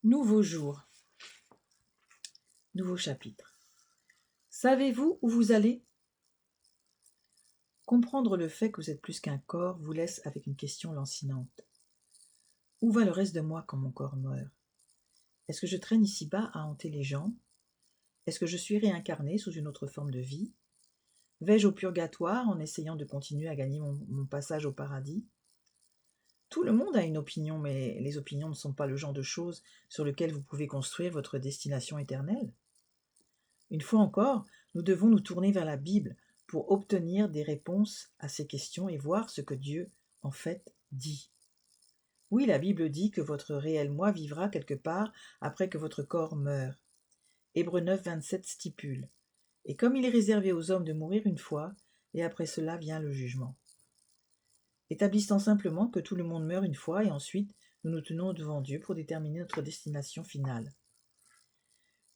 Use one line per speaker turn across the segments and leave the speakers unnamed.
Nouveau jour, nouveau chapitre. Savez-vous où vous allez? Comprendre le fait que vous êtes plus qu'un corps vous laisse avec une question lancinante. Où va le reste de moi quand mon corps meurt? Est-ce que je traîne ici-bas à hanter les gens? Est-ce que je suis réincarné sous une autre forme de vie? Vais-je au purgatoire en essayant de continuer à gagner mon passage au paradis? Tout le monde a une opinion, mais les opinions ne sont pas le genre de choses sur lesquelles vous pouvez construire votre destination éternelle. Une fois encore, nous devons nous tourner vers la Bible pour obtenir des réponses à ces questions et voir ce que Dieu, en fait, dit. Oui, la Bible dit que votre réel moi vivra quelque part après que votre corps meure. Hébreux 9, 27 stipule. Et comme il est réservé aux hommes de mourir une fois, et après cela vient le jugement. Établissant simplement que tout le monde meurt une fois et ensuite nous nous tenons devant Dieu pour déterminer notre destination finale.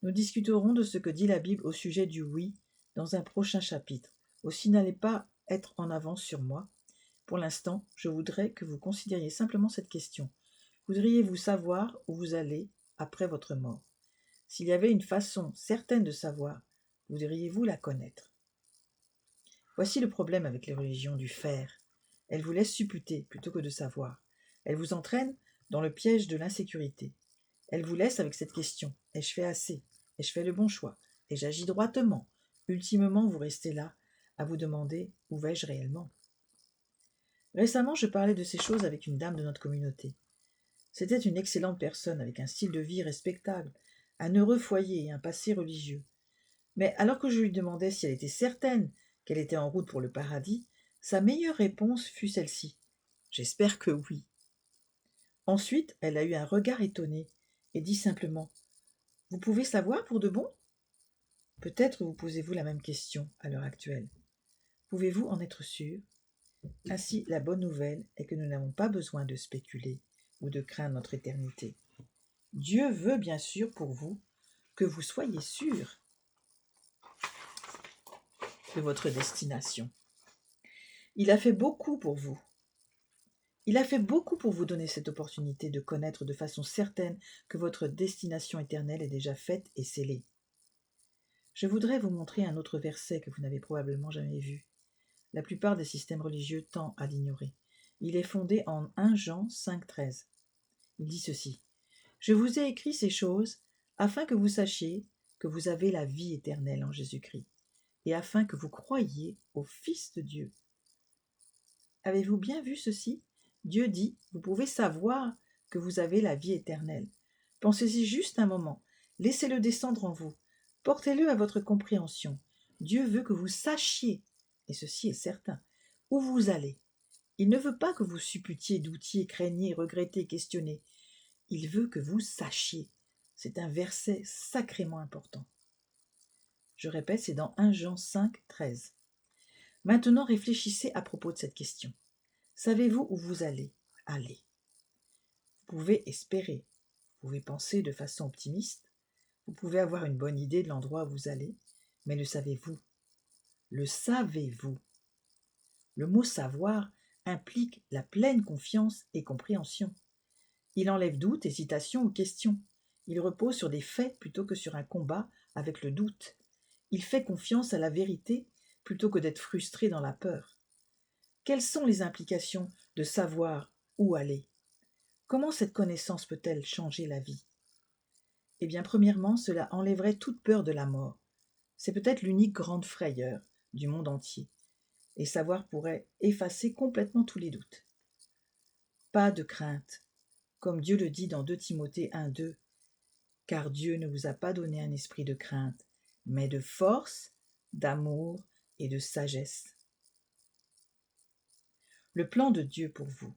Nous discuterons de ce que dit la Bible au sujet du oui dans un prochain chapitre. Aussi n'allez pas être en avance sur moi. Pour l'instant, je voudrais que vous considériez simplement cette question. Voudriez-vous savoir où vous allez après votre mort? S'il y avait une façon certaine de savoir, voudriez-vous la connaître? Voici le problème avec les religions du faire. Elles vous laissent supputer plutôt que de savoir. Elles vous entraînent dans le piège de l'insécurité. Elles vous laissent avec cette question. Ai-je fait assez? Ai-je fait le bon choix? Ai-je agi droitement? Ultimement, vous restez là, à vous demander où vais-je réellement? Récemment, je parlais de ces choses avec une dame de notre communauté. C'était une excellente personne, avec un style de vie respectable, un heureux foyer et un passé religieux. Mais alors que je lui demandais si elle était certaine qu'elle était en route pour le paradis, sa meilleure réponse fut celle-ci. « J'espère que oui. » Ensuite, elle a eu un regard étonné et dit simplement « Vous pouvez savoir pour de bon ?» Peut-être vous posez-vous la même question à l'heure actuelle. Pouvez-vous en être sûr? Ainsi, la bonne nouvelle est que nous n'avons pas besoin de spéculer ou de craindre notre éternité. Dieu veut bien sûr pour vous que vous soyez sûr de votre destination. Il a fait beaucoup pour vous. Il a fait beaucoup pour vous donner cette opportunité de connaître de façon certaine que votre destination éternelle est déjà faite et scellée. Je voudrais vous montrer un autre verset que vous n'avez probablement jamais vu. La plupart des systèmes religieux tendent à l'ignorer. Il est fondé en 1 Jean 5,13. Il dit ceci. « Je vous ai écrit ces choses afin que vous sachiez que vous avez la vie éternelle en Jésus-Christ, et afin que vous croyiez au Fils de Dieu. » Avez-vous bien vu ceci? Dieu dit, vous pouvez savoir que vous avez la vie éternelle. Pensez-y juste un moment, laissez-le descendre en vous, portez-le à votre compréhension. Dieu veut que vous sachiez, et ceci est certain, où vous allez. Il ne veut pas que vous supputiez, doutiez, craigniez, regrettiez, questionniez. Il veut que vous sachiez. C'est un verset sacrément important. Je répète, c'est dans 1 Jean 5, 13. Maintenant, réfléchissez à propos de cette question. Savez-vous où vous allez? Allez. Vous pouvez espérer, vous pouvez penser de façon optimiste, vous pouvez avoir une bonne idée de l'endroit où vous allez, mais le savez-vous? Le savez-vous? Le mot savoir implique la pleine confiance et compréhension. Il enlève doute, hésitation ou question. Il repose sur des faits plutôt que sur un combat avec le doute. Il fait confiance à la vérité plutôt que d'être frustré dans la peur. Quelles sont les implications de savoir où aller? Comment cette connaissance peut-elle changer la vie? Eh bien, premièrement, cela enlèverait toute peur de la mort. C'est peut-être l'unique grande frayeur du monde entier. Et savoir pourrait effacer complètement tous les doutes. Pas de crainte, comme Dieu le dit dans 2 Timothée 1, 2, car Dieu ne vous a pas donné un esprit de crainte, mais de force, d'amour et de sagesse. Le plan de Dieu pour vous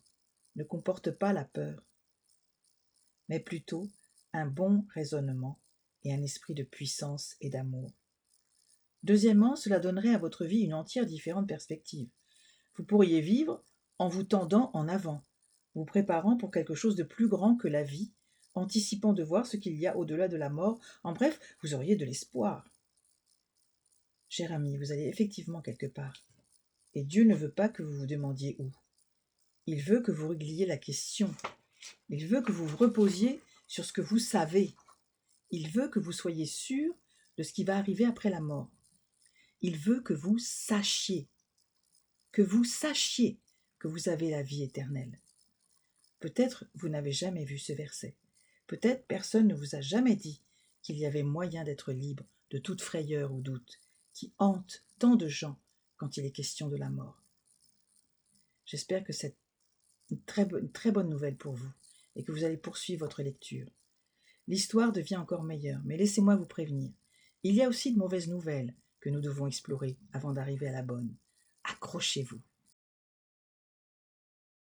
ne comporte pas la peur, mais plutôt un bon raisonnement et un esprit de puissance et d'amour. Deuxièmement, cela donnerait à votre vie une entière différente perspective. Vous pourriez vivre en vous tendant en avant, vous préparant pour quelque chose de plus grand que la vie, anticipant de voir ce qu'il y a au-delà de la mort. En bref, vous auriez de l'espoir. Cher ami, vous allez effectivement quelque part. Et Dieu ne veut pas que vous vous demandiez où. Il veut que vous régliez la question. Il veut que vous vous reposiez sur ce que vous savez. Il veut que vous soyez sûr de ce qui va arriver après la mort. Il veut que vous sachiez que vous avez la vie éternelle. Peut-être vous n'avez jamais vu ce verset. Peut-être personne ne vous a jamais dit qu'il y avait moyen d'être libre de toute frayeur ou doute qui hante tant de gens quand il est question de la mort. J'espère que c'est une très bonne nouvelle pour vous et que vous allez poursuivre votre lecture. L'histoire devient encore meilleure, mais laissez-moi vous prévenir. Il y a aussi de mauvaises nouvelles que nous devons explorer avant d'arriver à la bonne. Accrochez-vous.